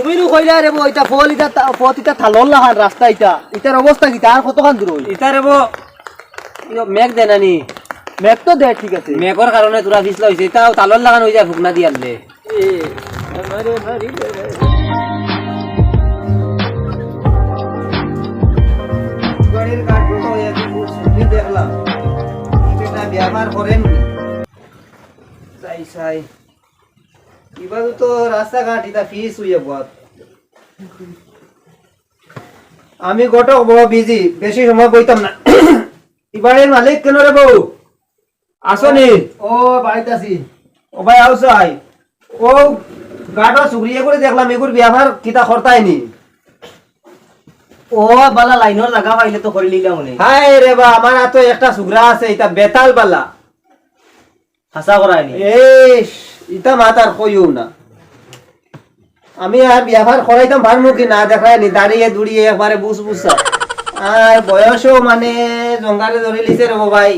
তুমি নু কইলা রে বো এটা ফল এটা পথ এটা থালল লাহান রাস্তা এটার অবস্থা কি তার কতখান দূর হই এটা রে বো মেঘ দেনানি ম্যাপ তো দে ঠিক আছে মেঘর কারণে তোরা পিছলা হইছে এটা তালর লাগান হই যায় ফুকনা দি আনলে আমারে মারি গাড়ির কাটবো এত সুন্দর দেখলাম এটা ব্যবহার করেন চাই এবার তো রাস্তাঘাট এটা ফিস হইয়া বহুত আমি গটক বড় বিজি বেশি সময় বইতাম না এবারের মালিক কেন রে বউ আসনি ও বাড়িতে আছি ও ভাই আউসাই ও গাড়ো সুগ্রিয়ে করে দেখলাম এগুর ব্যবহার কিতা করতাইনি ও বালা লাইনের জায়গা পাইলে তো করে লিলা মনে হাই রে বা আমার তো একটা সুগ্রা আছে এটা বেতাল বালা হাসা করায়নি এই ইটা মাতার কইও না আমি আর ব্যবহার করাইতাম ভারমু কি না দেখায়নি দাঁড়িয়ে দুড়িয়ে একবারে বুসা আর বয়সও মানে জঙ্গালে ধরে লিছে রে ভাই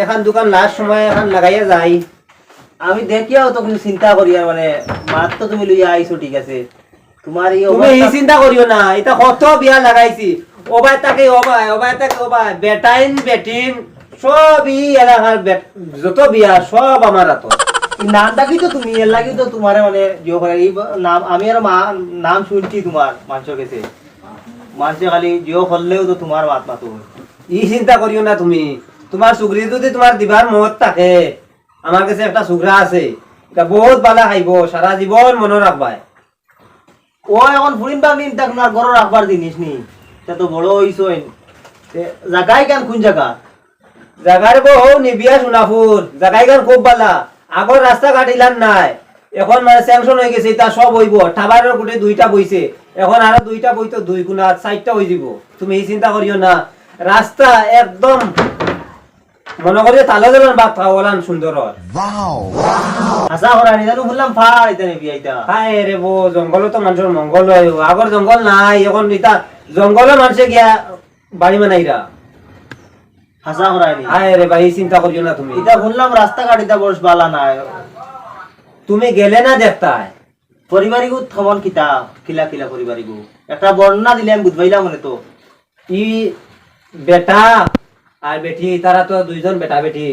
এখন দোকান লাস্ট সময় এখন লাগাইয়া যাই আমি দেখিয়াও তো কিছু চিন্তা করি আর মানে মাত তো তুমি লইয়া আইছো ঠিক আছে তোমার এই তুমি এই চিন্তা করিও না এটা কত বিয়া লাগাইছি ওবাই তাকে ওবাই বেটাইন বেটিন সবই এলাকার যত বিয়া সব আমার হাত নামটা কি তো তুমি এর লাগি তো তোমার মানে জিও করে এই নাম আমি আর নাম শুনছি তোমার মানুষের কাছে মানুষে খালি জিও করলেও তো তোমার মাত মাতো ই চিন্তা করিও না তুমি তোমার সুগ্রি যদি তোমার দিবার মত থাকে আমার কাছে একটা সুগ্রা আছে এটা বহুত বালা খাইব সারা জীবন মনে রাখবাই ও এখন ফুরিন বাগনি তাক না গরো রাখবার জিনিস নি তা তো বড় হইছই জায়গায় কেন কোন জায়গা জায়গার বউ নিবিয়া সোনাপুর জায়গায় গান খুব বালা আগর রাস্তা কাটিলাম নাই এখন মানে স্যাংশন হয়ে গেছে এটা সব হইব টাবারের গোটে দুইটা বইছে এখন আরো দুইটা বই তো দুই গুণা চারটা হয়ে যাব তুমি এই চিন্তা করিও না রাস্তা একদম মনে করি তালে দিলাম বাপ খাওয়ালাম সুন্দর আশা করা নি জানো বললাম ফা এটা নেবি আইতা হায় রে বো জঙ্গল তো মানুষের মঙ্গল হয় আগর জঙ্গল নাই এখন এটা জঙ্গলে মানুষে গিয়া বাড়ি মানাইরা হাসা করা নি হায় রে ভাই চিন্তা করিও না তুমি এটা বললাম রাস্তা কাটিতা বস বালা নাই তুমি গেলে না দেখতাই পরিবারিকু থমন কিতা কিলা কিলা পরিবারিকু একটা বর্ণনা দিলাম বুঝবাইলা মনে তো ই বেটা আর বেটি তারা তো দুইজন বেটা বেটি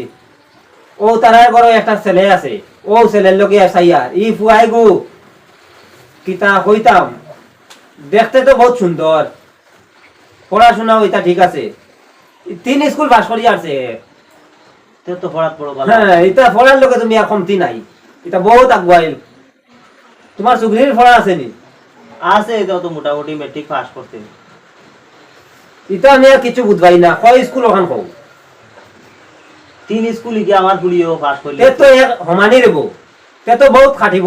ও তারার ঘরে একটা ছেলে আছে ও ছেলের লোকে আসাইয়া ই ফুয়াই গু কিতা কইতাম দেখতে তো বহুত সুন্দর পড়াশোনা ওইটা ঠিক আছে 3 স্কুল পাস করি আসছে তে তো পড়াত পড়ো বালা হ্যাঁ এটা পড়ার লোকে তুমি আর কমতি নাই এটা বহুত আগুয়াইল তোমার সুগ্রির পড়া আছে নি আছে এটা তো মোটামুটি মেট্রিক পাস করতে এটা আমি আর কিছু বুঝবাই না কয় স্কুল ওখান কও 3 স্কুল গিয়ে আমার পুলিও পাস করলে তে তো এক সমানি রেব তে তো বহুত খাটিব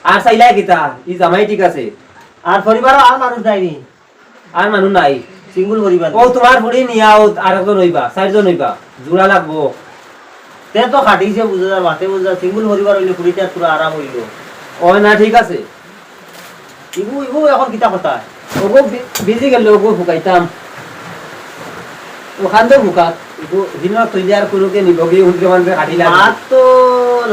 আর চাইলাই কিতা ই জামাই ঠিক আছে আর পরিবার আর মানুষ নাইনি আর মানুষ নাই সিঙ্গল পরিবার ও তোমার ফুড়ি নিয়াও আর একজন হইবা 4 জন হইবা জোড়া লাগবো তে তো খাটিছে বুঝা মাতে বুঝা সিঙ্গল পরিবার হইলে পুরিটা পুরো আরাম হইলো ও না ঠিক আছে ইবু ইবু এখন কিতা কথা ওগো বিজি গেল ওগো ফুকাইতাম ওখান তো ফুকাত ইগো দিন তৈয়ার করুকে নিবগে উনকে মানবে কাটি লাগে মাত তো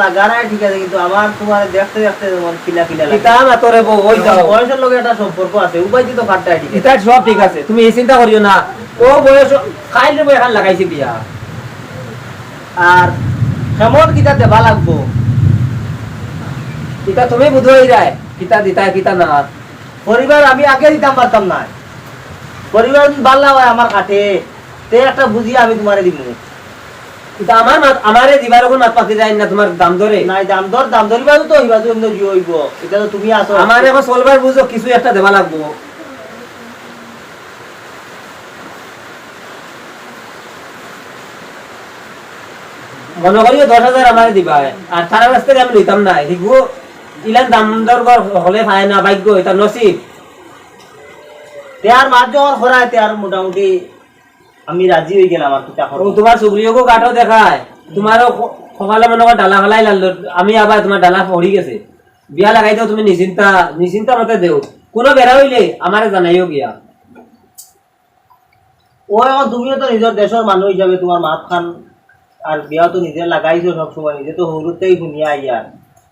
লাগা নাই ঠিক আছে কিন্তু আমার তোমার দেখতে দেখতে মন কিলা কিলা লাগে কিতা না তোরে বউ ওই যাও বয়সের লগে একটা সম্পর্ক আছে উপায় তো কাটটা ঠিক এটা সব ঠিক আছে তুমি এই চিন্তা করিও না ও বয়স খাইলে বই এখন লাগাইছি বিয়া আর কেমন কিতা দেবা লাগবো এটা তুমি বুঝাই যায় কিতা দিতা কিতা না পরিবার আমি আগে দিতাম পারতাম না পরিবার বাল্লা হয় আমার কাটে তে একটা বুঝিয়ে আমি তোমারে দিব এটা আমারে দিবার কোন মাত পাতি যায় না তোমার দাম ধরে নাই দাম ধরিবা তো হইবা তো এমনি জিও হইব এটা তো তুমি আসো আমার এখন চলবার বুঝো কিছু একটা দেবা লাগবো মনে করিও 10,000 আমারে দিবা আর তারা রাস্তায় আমি লইতাম না দেখবো ইলান দাম দর হলে পায় না ভাগ্য এটা নসিব তেয়ার মার যখন খরায় তেয়ার মোটামুটি আমি রাজি হয়ে গেলাম আর কিতা ও তোমার সুগ্রিয়কো কাঠও দেখায় তোমারও সকালে মনে কর ডালা ফেলাই লাল আমি আবার তোমার ডালা পড়ি গেছে বিয়া লাগাই দাও তুমি নিশ্চিন্তা মতে দেও কোনো বেড়া হইলে আমারে জানাইও গিয়া ও এখন তুমিও তো নিজের দেশের মানুষ হিসাবে তোমার মাত খান আর বিয়া তো নিজে লাগাইছো সবসময় নিজে তো হরুতেই শুনিয়া ইয়ার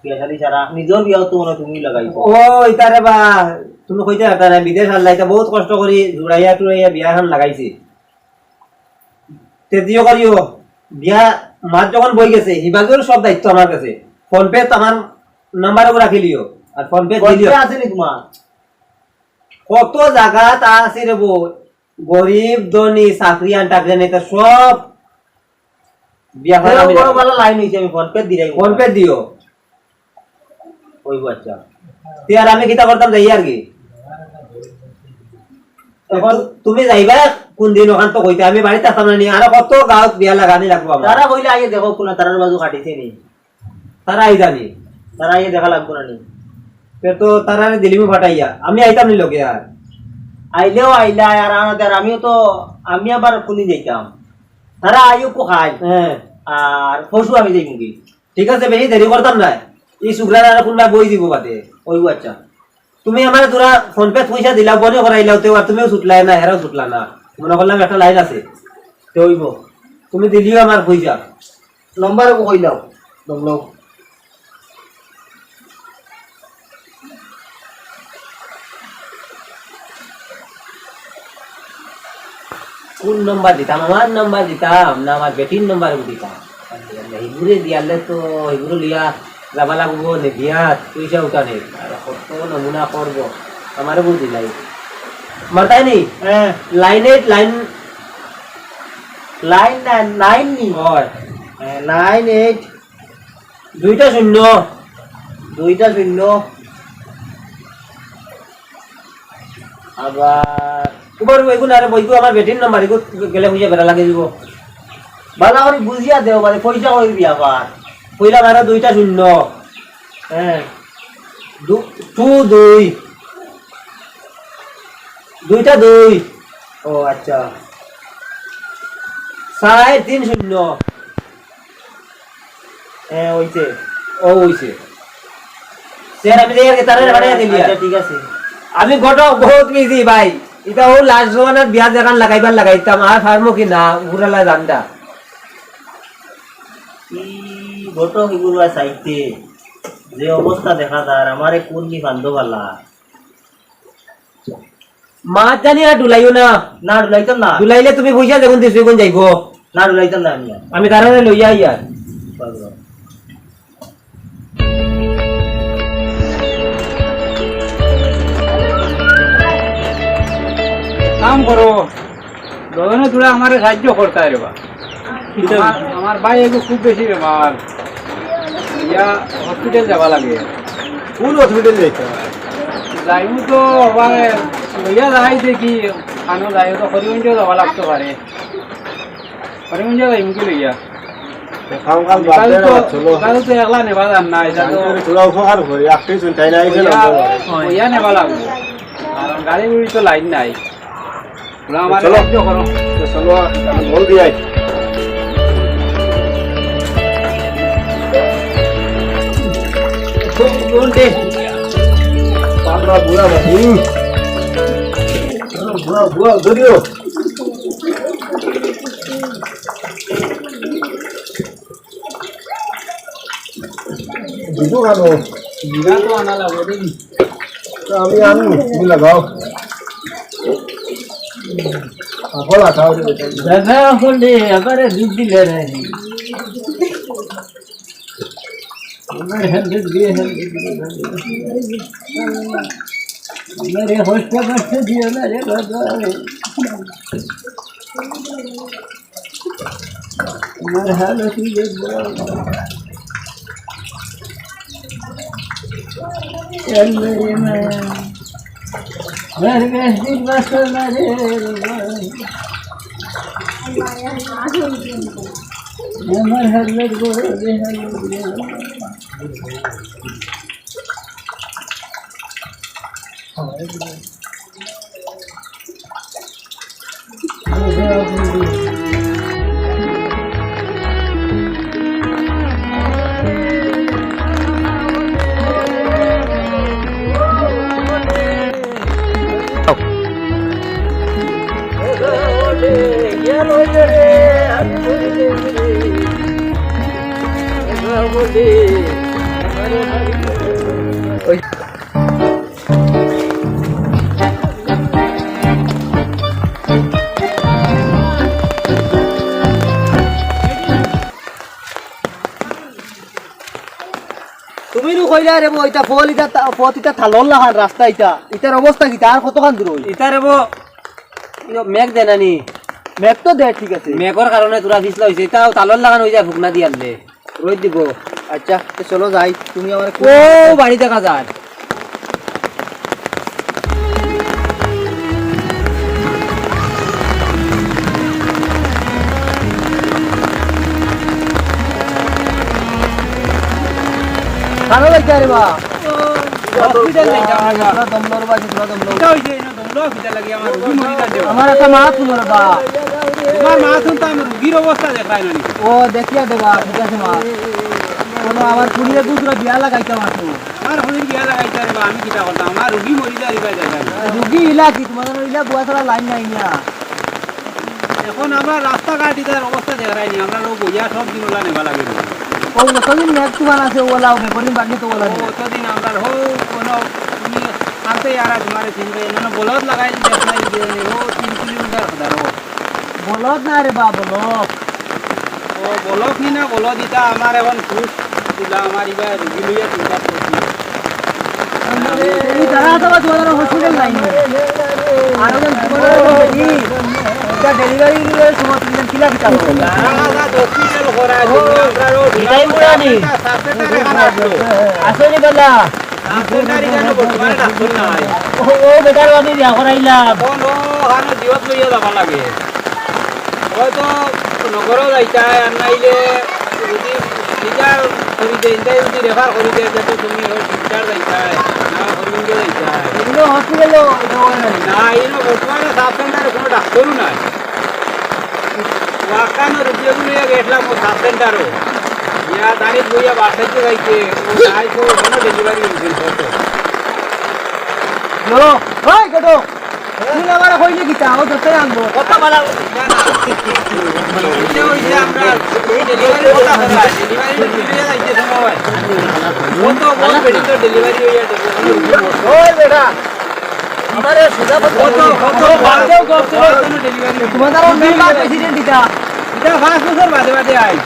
বিয়া শাদি ছাড়া নিজের বিয়াও তো মনে হয় তুমি লাগাইছো। ও ইতারে বা তুমি কইতে পারতা না বিদেশ আল্লাহ এটা বহুত কষ্ট করি জুড়াইয়া টুড়াইয়া বিয়া এখন লাগাইছি তেদিও করিও বিয়া মাছ যখন বই গেছে হিবাজের সব দায়িত্ব আমার কাছে ফোন পে তো আমার নাম্বারও রাখি লিও আর ফোন পে দিলিও আছে নি তোমার? কত জায়গা তা আছে রে বউ গরিব ধনী চাকরিয়ান টাকরিয়ান এটা সব বিয়া করা আমি বড় বড় লাইন হইছে আমি ফোন পে দিলাই ফোন পে দিও ওই বাচ্চা তুই আর আমি কিতা করতাম যাই আর কি এখন তুমি যাইবা কোন দিন ওখান তো কইতে আমি বাড়িতে আসতাম না নি আর কত গাঁত বিয়া লাগানি লাগবো আমার তারা কইলে আইয়ে দেখো কোন তারার বাজু কাটিছে নি তারা আই জানি তারা আইয়ে দেখা লাগবো না নি তো তারা দিলিমি ফাটাইয়া আমি আইতাম নি লোকে আর আইলেও আইলা আর আমাদের আমিও তো আমি আবার কোনি যাইতাম তারা আইও কো খাই হ্যাঁ আর পশু আমি যাই মুগি ঠিক আছে বেশি দেরি করতাম না এই শুক্রার আর কোনবা বই দিব বাদে ওই বাচ্চা তুমি আমার তোরা ফোন পে পয়সা দিলাও বনে করাইলাও তো আর তুমিও ছুটলাই না হেরাও ছুটলা না মনে করলাম একটা লাইন আছে তো হইব তুমি দিলিও আমার পয়সা নম্বর কইলাও দমলাও কোন নম্বর দিতাম আমার নম্বর দিতাম না আমার বেটির নম্বর দিতাম হিগুরে দিয়ালে তো হিগুলো লিয়া যাবা লাগবো বিয়াত পয়সা উঠানে আর কত নমুনা করবো আমারও বুঝ দিলাই মারতাই নি হ্যাঁ লাইন লাইন লাইন নাইন নি হয় 98 দুইটা শূন্য 2 আবার তোমার বইগুলো আর বইগু আমার বেটির নাম্বার এগু গেলে পয়সা বেড়া লাগে দিব বালা করে বুঝিয়া দেও মানে পয়সা কইবি আবার কইলাম আর দুইটা শূন্য হ্যাঁ দুই দুইটা দুই ও আচ্ছা 3.5 হ্যাঁ হইছে ও হইছে স্যার আমি দেখে তারে বাড়াইয়া দিলি আচ্ছা ঠিক আছে আমি গটো বহুত গেছি ভাই এটা ও লাস্ট জমানার বিয়া দেখান লাগাইবার লাগাইতাম আর ফার্মো কি না ঘুরালা জানটা কি গটো হিগুলা চাইতে যে অবস্থা দেখা যায় আমারে কোন নি বান্ধব আল্লাহ মাছ জানি আর ডুলাইও না না ডুলাইতাম না ডুলাইলে তুমি পয়সা দেখুন দিছো কোন যাইবো না ডুলাইতাম না আমি আমি তারে লইয়া ইয়ার কাম করো দুজনে তোরা আমার সাহায্য করতে রেবা আমার ভাই এগো খুব বেশি বেমার ইয়া হসপিটাল যাবা লাগে কোন হসপিটাল যাইতে যাইমু তো মানে লইয়া যাই দেখি খানো যাই তো হরিগঞ্জ যাবা লাগতে পারে হরিগঞ্জ যাইমু কি লইয়া কাম কাম বাদ দে চলো কালো তো একলা নেবা জান না এটা তো তোরা উপকার করি আপনি শুনতাই না আইছে ইয়া নেবা লাগবে আর গাড়ি গুড়ি তো লাইন নাই তোরা আমার চলো। সাহায্য করো চলো বল দিয়াই পাপড়া বুড়া বাবু বুড়া বুড়া ধরিও দুটো কেন জিরা তো আনা লাগবে দেখি আমি আনু তুমি লাগাও আপল আটাও দাদা হলে আবার দুধ দিলে রে আমার হেলদি দিয়ে হেলদি मेरे होस्ट कष्ट दिया मेरे दादा मेरे हालत ही देख चल मेरे मेरे बेहतर बस मेरे আমার হালত বড় দেহাল তুমি নু কইলা রে বো এটা ফল এটা পথ এটা থালল লাহান রাস্তা এটা এটার অবস্থা কি আর কতখান দূর হই ইতারে বো মেঘ দেনানি মেঘ তো দে ঠিক আছে মেঘর কারণে তোরা পিছলা হয়েছে এটাও তালর লাগানো হয়ে যায় ফুকনা দিয়ে আনলে রোদ দিব আচ্ছা তো চলো যাই তুমি আমার ও বাড়ি দেখা যায় ভালো লাগছে রে বা হসপিটাল নাই যাওয়া তোরা দমলর বা তোরা দমলর এটা হইছে না তোমরা হসপিটাল লাগি আমার রোগী মরি যাচ্ছে আমার একটা মা শুনল বা তোমার মা শুনতো আমি রোগীর অবস্থা দেখাই না ও দেখিয়া দেবা ঠিক আছে মা কোনো আমার কুড়িয়ে দুসরা বিয়া লাগাইতাম আসো আমার হলির বিয়া লাগাইতে রে আমি কিটা করতাম আমার রোগী মরি যায় রিবা যায় রুগী ইলা কি তোমাদের ইলা বুয়া ছাড়া লাইন নাই না এখন আমরা রাস্তাঘাট ইতার অবস্থা দেখাই নি আমরা লোক বইয়া সব দিন ওলা নেবা লাগে ও যতদিন মেঘ তুফান আছে ওলা বেপরিন বাড়লে তো ওলা নেই অতদিন আমরা হো কোনো তুমি আনতে यार তোমারে চিনবে না বলদ লাগাই দেখ নাই যে ও 3 কিলোমিটার ধরো বলদ না রে বা বলদ ও বলক নি না বলদ দিতা আমার এখন খুশ দিলা আমার ইবা রুগী লইয়া চিন্তা করছি এই জায়গা তো তোমাদের হসপিটাল লাইন আর ওজন তোমাদের কি এটা ডেলিভারি এর সময় তুমি কিলা কিটা করো দাদা হসপিটাল করা আছে আমরা রো এটাই পুরানি আসলে বলা ডাক্তার জানো বর্তমানে ডাক্তার নাই ও বেকার আমি বিয়া করাইলাম কোন হানো জীবত লইয়া যাব লাগে হয়তো নগর যাইতা আর নাইলে যদি বিচার করি দেই তাই যদি রেফার করি দেই তো তুমি বিচার যাইতা না হরিঙ্গে যাইতা এগুলো হসপিটাল এটা হয় না না ইনো বর্তমানে সাব সেন্টারে কোনো ডাক্তারও নাই ওয়াকানো রুগীগুলো লইয়া গেছিলাম ও সাব সেন্টারও ইয়া তারিখ বইয়া বাসাইতে যাইতে ও নাই তো কোনো ডেলিভারি হইছে ফটো লো ওই গটো তুমি আমার কইলে কিটা ও দতে আনবো কত বালা এটা হইছে আমরা ডেলিভারি কথা করা ডেলিভারি লইয়া যাইতে সময় ও তো বড় মেডিকেল ডেলিভারি হইয়া ওই বেটা আমারে সুদা কত বাদেও গপছলো কোনো ডেলিভারি তোমাদের মেম্বার প্রেসিডেন্ট এটা এটা 5 বছর বাদে বাদে আই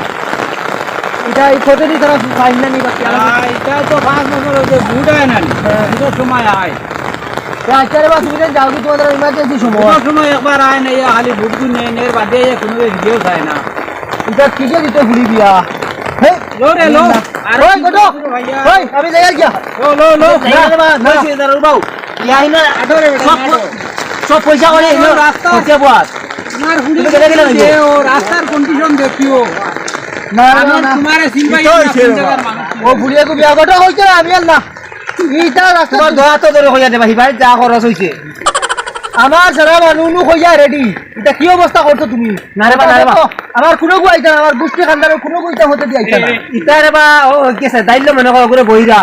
এটা এই ফটো দি তারা ফাইন না নি বাকি এটা তো 5 বছর হইছে বুট আয় না এটা সময় আয় আচ্ছা বা তুমি যাও কি তোমাদের ইমার্জেন্সি সময় কোনো সময় একবার আয় না ইয়া খালি বুট গুন নেই নের বাদে কোনো ভিডিও চায় না এটা কিটা দিতে ভুলি দিয়া হে লো রে লো ওই গটো ওই আমি যাই গিয়া লো লো না সে দারুল বাউ ইয়াই না আদরে সব পয়সা করে ও রাস্তা আছে বাস আমার হুড়ি তুমি কেটে গেলে যে ও রাস্তার কন্ডিশন দেখিও না আমার না তোমারে সিনবাই ও ভুলিয়া কো বিয়া গটো হইছে আমি আর না এইটা রাস্তা তোমার দয়া তো ধরে হইয়া দেবা হিবাই যা খরচ হইছে আমার সারা মানুষ হইয়া রেডি এটা কি অবস্থা করছো তুমি না রে বা আমার কোনো গুয়াইতা আমার বুঝতে খানদার কোনো গুয়াইতা হতে দিয়াইতা না ইতারে বা ও কেসে দাইল মনে করে বইরা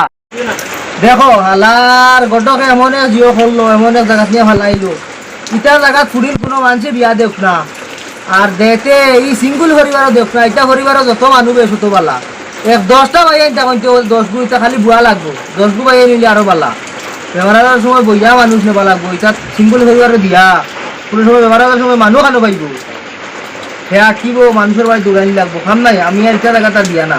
দেখো হালার গডকে এমন এক জিও করলো এমন এক জায়গা নিয়ে ফালাইলো ইটার জায়গা ফুরির কোনো মানুষে বিয়া দেখ না আর দেখতে এই সিঙ্গুল পরিবারও দেখ না এটা পরিবারও যত মানুষ বেশ হতো বালা এক 10টা ভাই এটা কইতে 10 গু এটা খালি বুয়া লাগবো 10 গু ভাই নিলে আরো বালা ব্যবহারের সময় বইয়া মানুষ নেবা লাগবো এটা সিঙ্গুল পরিবারও দিয়া কোনো সময় ব্যবহারের সময় মানুষ খানো পাইব হ্যাঁ আঁকিব মানুষের বাড়ি দৌড়ানি লাগবো খাম নাই আমি আর এটা জায়গাটা দিয়া না